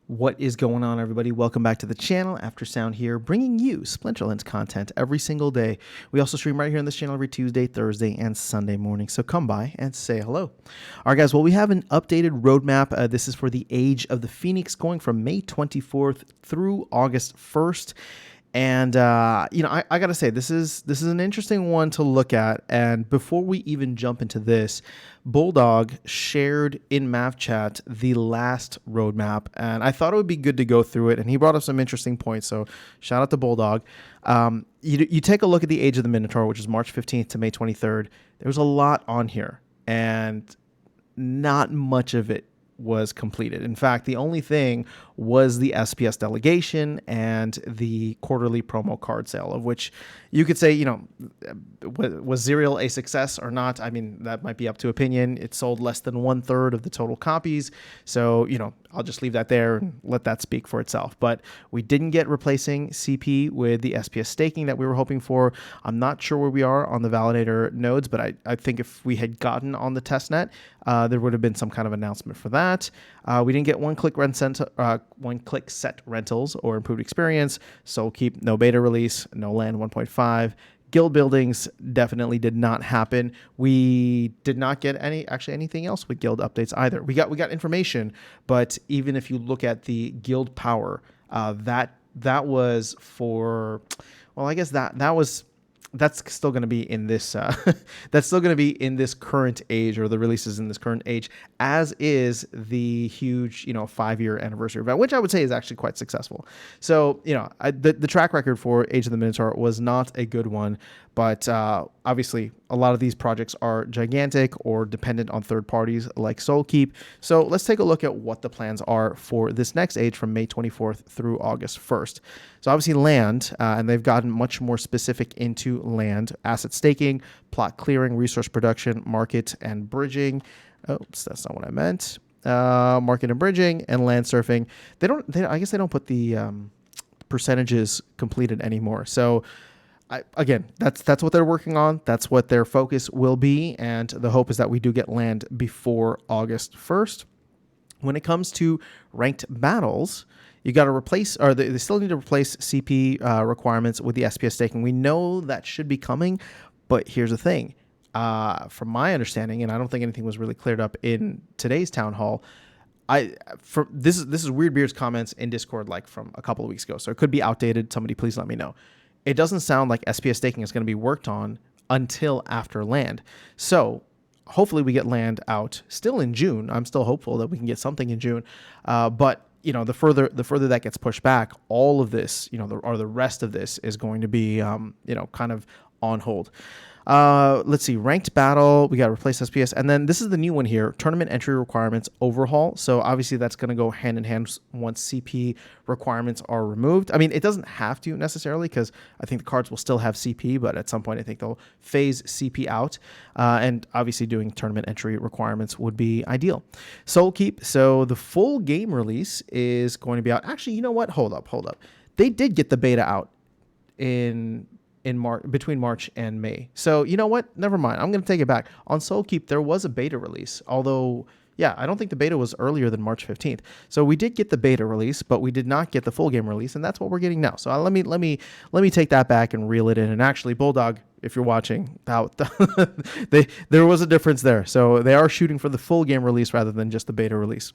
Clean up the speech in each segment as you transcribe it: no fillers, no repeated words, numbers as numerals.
What is going on, everybody? Welcome back to the channel. After Sound here, bringing you Splinterlands content every single day. We also stream right here on this channel every Tuesday, Thursday, and Sunday morning. So come by and say hello. All right, guys. Well, we have an updated roadmap. This is for the Age of the Phoenix, going from May 24th through August 1st. And I gotta say, this is an interesting one to look at. And before we even jump into this, Bulldog shared in Mav Chat the last roadmap, and I thought it would be good to go through it. And he brought up some interesting points. So shout out to Bulldog. You take a look at the Age of the Minotaur, which is March 15th to May 23rd. There's a lot on here, and not much of it was completed. In fact, the only thing was the SPS delegation and the quarterly promo card sale, of which you could say, was Zerial a success or not? I mean, that might be up to opinion. It sold less than 1/3 of the total copies. So, I'll just leave that there and let that speak for itself. But we didn't get replacing CP with the SPS staking that we were hoping for. I'm not sure where we are on the validator nodes, but I think if we had gotten on the testnet, there would have been some kind of announcement for that. We didn't get one-click set rentals or improved experience. Soulkeep, no beta release, no land 1.5. Guild buildings definitely did not happen. We did not get anything else with guild updates either. We got information, but even if you look at the guild power, that was for, well, I guess that's still going to be in this that's still going to be in this current age, or the releases in this current age, as is the huge 5-year anniversary event, which I would say is actually quite successful. So the track record for Age of the Minotaur was not a good one, but obviously a lot of these projects are gigantic or dependent on third parties like Soulkeep. So let's take a look at what the plans are for this next age from May 24th through August 1st. So obviously land, and they've gotten much more specific into land, asset staking, plot clearing, resource production, market and bridging. Oops, that's not what I meant. Market and bridging and land surfing. I guess they don't put the percentages completed anymore. So again, that's what they're working on. That's what their focus will be. And the hope is that we do get land before August 1st. When it comes to ranked battles, you got to replace, or they still need to replace CP requirements with the SPS staking. We know that should be coming, but here's the thing. From my understanding, and I don't think anything was really cleared up in today's town hall, this is Weird Beard's comments in Discord like from a couple of weeks ago, so it could be outdated. Somebody please let me know. It doesn't sound like SPS staking is going to be worked on until after land. So hopefully we get land out still in June. I'm still hopeful that we can get something in June. But the further that gets pushed back, all of this, the rest of this is going to be, kind of on hold. Let's see, ranked battle, we got to replace SPS. And then this is the new one here, tournament entry requirements overhaul. So obviously that's going to go hand in hand once CP requirements are removed. I mean, it doesn't have to necessarily, because I think the cards will still have CP, but at some point I think they'll phase CP out. And obviously doing tournament entry requirements would be ideal. Soulkeep, so the full game release is going to be out. Actually, you know what? Hold up. They did get the beta out between March and May. So you know what? Never mind. I'm going to take it back. On Soulkeep, there was a beta release, although, yeah, I don't think the beta was earlier than March 15th. So we did get the beta release, but we did not get the full game release, and that's what we're getting now. So let me take that back and reel it in. And actually, Bulldog, if you're watching, there was a difference there. So they are shooting for the full game release rather than just the beta release.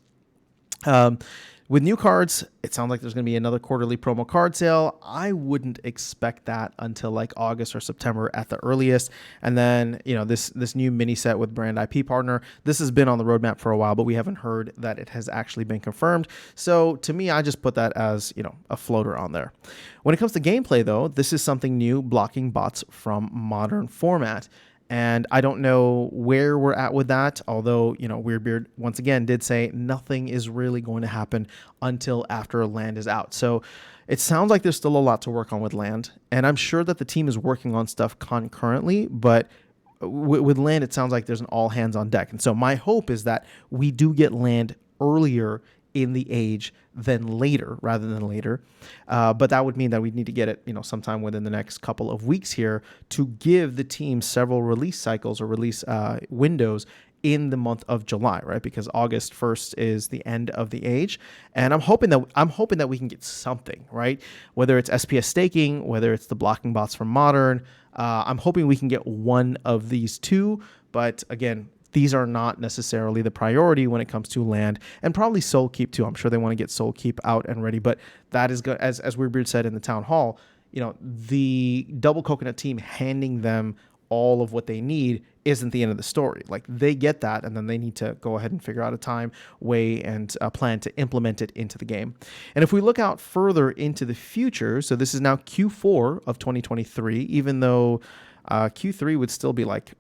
With new cards, it sounds like there's going to be another quarterly promo card sale. I wouldn't expect that until like August or September at the earliest. And then, this new mini set with brand IP partner, this has been on the roadmap for a while, but we haven't heard that it has actually been confirmed. So to me, I just put that as, a floater on there. When it comes to gameplay, though, this is something new, blocking bots from modern format. And I don't know where we're at with that, although, Weirdbeard once again did say nothing is really going to happen until after land is out. So it sounds like there's still a lot to work on with land. And I'm sure that the team is working on stuff concurrently, but with land, it sounds like there's an all hands on deck. And so my hope is that we do get land earlier in the age than later, rather than later. But that would mean that we need to get it, sometime within the next couple of weeks here to give the team several release cycles or release windows in the month of July, right? Because August 1st is the end of the age, and I'm hoping that we can get something, right? Whether it's SPS staking, whether it's the blocking bots from Modern, I'm hoping we can get one of these two. But again, these are not necessarily the priority when it comes to land, and probably Soul Keep too. I'm sure they want to get Soul Keep out and ready, but that is good. As Weirdbeard said in the town hall, the Double Coconut team handing them all of what they need isn't the end of the story. Like, they get that, and then they need to go ahead and figure out a time, way, and a plan to implement it into the game. And if we look out further into the future, so this is now Q4 of 2023, even though Q3 would still be like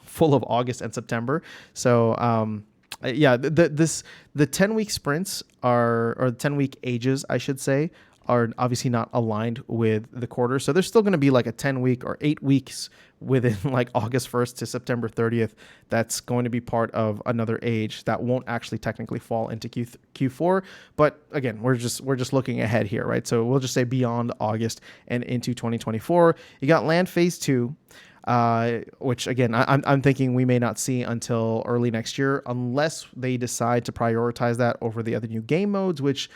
full of August and September. So the 10-week sprints or 10-week ages, I should say, are obviously not aligned with the quarter. So there's still going to be like a 10-week or 8 weeks within like August 1st to September 30th. That's going to be part of another age that won't actually technically fall into Q4. But again, we're just looking ahead here, right? So we'll just say beyond August and into 2024. You got Land Phase 2. Which again, I'm thinking we may not see until early next year, unless they decide to prioritize that over the other new game modes, which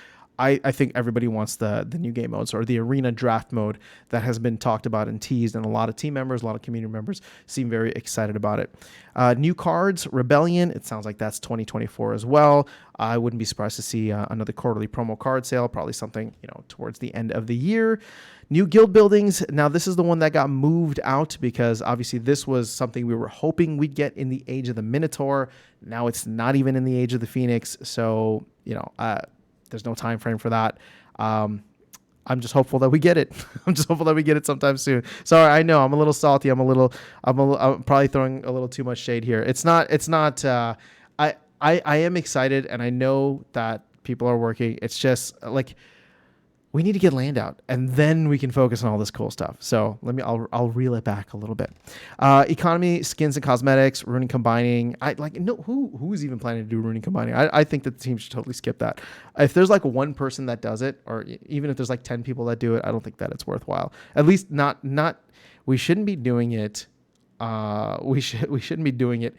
I think everybody wants the new game modes, or the arena draft mode that has been talked about and teased, and a lot of team members, a lot of community members seem very excited about it. New cards, Rebellion, it sounds like that's 2024 as well. I wouldn't be surprised to see another quarterly promo card sale, probably something towards the end of the year. New guild buildings. Now, this is the one that got moved out because obviously this was something we were hoping we'd get in the Age of the Minotaur. Now it's not even in the Age of the Phoenix. So, there's no time frame for that. I'm just hopeful that we get it. I'm just hopeful that we get it sometime soon. Sorry, I know I'm a little salty. I'm probably throwing a little too much shade here. It's not. I am excited, and I know that people are working. It's just like, we need to get land out, and then we can focus on all this cool stuff. So I'll reel it back a little bit. Economy, skins and cosmetics, runing combining. Who's even planning to do runing combining? I think that the team should totally skip that. If there's like one person that does it, or even if there's like 10 people that do it, I don't think that it's worthwhile. At least not. We shouldn't be doing it. We shouldn't be doing it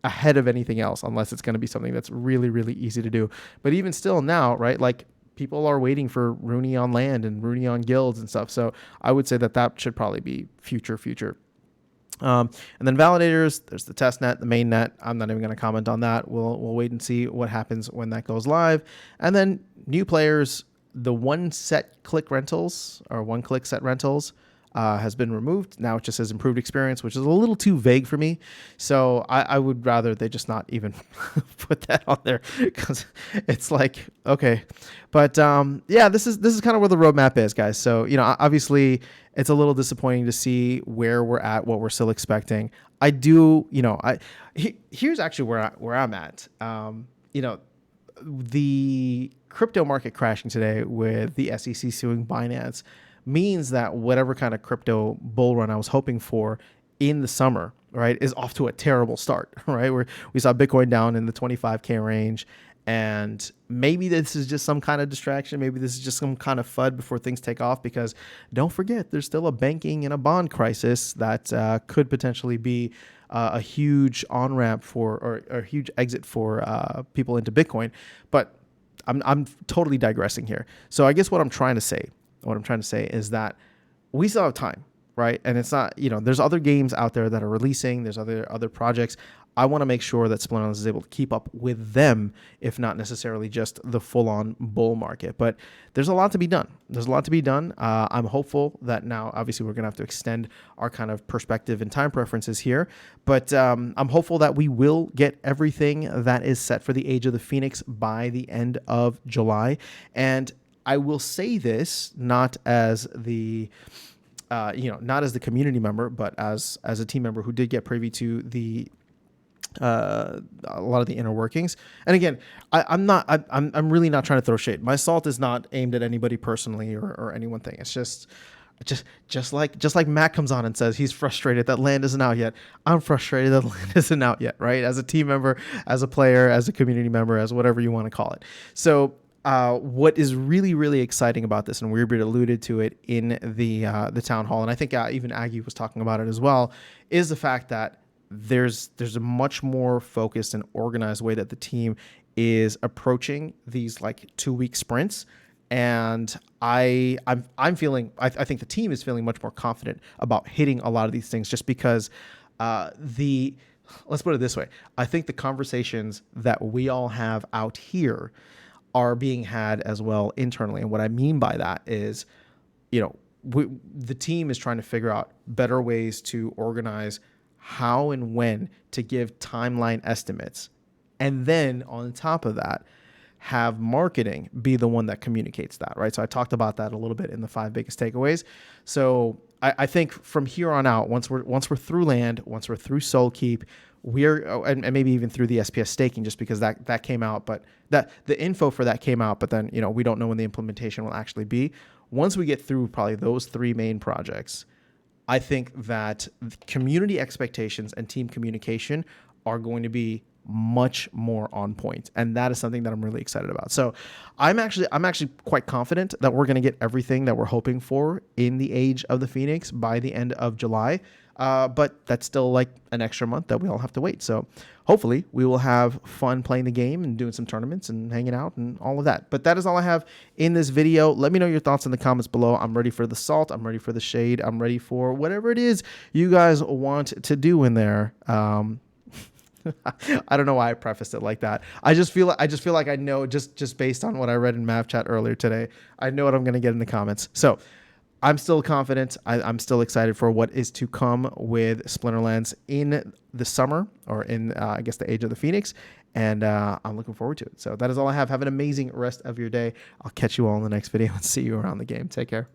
ahead of anything else, unless it's going to be something that's really, really easy to do. But even still now, right? Like, people are waiting for Rooney on land and Rooney on guilds and stuff. So I would say that should probably be future. And then validators, there's the test net, the main net. I'm not even going to comment on that. We'll wait and see what happens when that goes live. And then new players, the one click set rentals has been removed. Now it just says improved experience, which is a little too vague for me. So I would rather they just not even put that on there, because it's like, okay. But this is kind of where the roadmap is, guys. So, obviously it's a little disappointing to see where we're at, what we're still expecting. I do, here's actually where I'm at. The crypto market crashing today with the SEC suing Binance means that whatever kind of crypto bull run I was hoping for in the summer, right, is off to a terrible start, right? Where we saw Bitcoin down in the 25K range, and maybe this is just some kind of distraction. Maybe this is just some kind of FUD before things take off, because don't forget, there's still a banking and a bond crisis that could potentially be a huge on-ramp or a huge exit for people into Bitcoin. But I'm totally digressing here. So I guess what I'm trying to say is that we still have time, right? And it's not, there's other games out there that are releasing. There's other projects. I want to make sure that Splinter is able to keep up with them, if not necessarily just the full-on bull market. But there's a lot to be done. I'm hopeful that now, obviously, we're going to have to extend our kind of perspective and time preferences here. But I'm hopeful that we will get everything that is set for the Age of the Phoenix by the end of July. And I will say this not as the not as the community member, but as a team member who did get privy to the a lot of the inner workings. And again, I'm really not trying to throw shade. My salt is not aimed at anybody personally or any one thing. It's just like Matt comes on and says he's frustrated that land isn't out yet. I'm frustrated that land isn't out yet, right? As a team member, as a player, as a community member, as whatever you want to call it. So what is really, really exciting about this, and Weirdbeard alluded to it in the town hall, and I think even Aggie was talking about it as well, is the fact that there's a much more focused and organized way that the team is approaching these like 2 week sprints. And I'm feeling, I think the team is feeling much more confident about hitting a lot of these things, just because the let's put it this way. I think the conversations that we all have out here are being had as well internally. And what I mean by that is, the team is trying to figure out better ways to organize how and when to give timeline estimates. And then on top of that, have marketing be the one that communicates that, right? So I talked about that a little bit in the 5 biggest takeaways. So I think from here on out, once we're through land, once we're through Soul Keep, and maybe even through the SPS staking, just because that came out, but that the info for that came out, but then we don't know when the implementation will actually be. Once we get through probably those 3 main projects, I think that community expectations and team communication are going to be much more on point, and that is something that I'm really excited about. So I'm actually quite confident that we're going to get everything that we're hoping for in the Age of the Phoenix by the end of July. But that's still like an extra month that we all have to wait. So hopefully we will have fun playing the game and doing some tournaments and hanging out and all of that. But that is all I have in this video. Let me know your thoughts in the comments below. I'm ready for the salt. I'm ready for the shade. I'm ready for whatever it is you guys want to do in there. I don't know why I prefaced it like that. I just feel like I know, just based on what I read in Mav Chat earlier today, I know what I'm going to get in the comments. So I'm still confident. I'm still excited for what is to come with Splinterlands in the summer, or in, I guess, the Age of the Phoenix. And I'm looking forward to it. So that is all I have. Have an amazing rest of your day. I'll catch you all in the next video and see you around the game. Take care.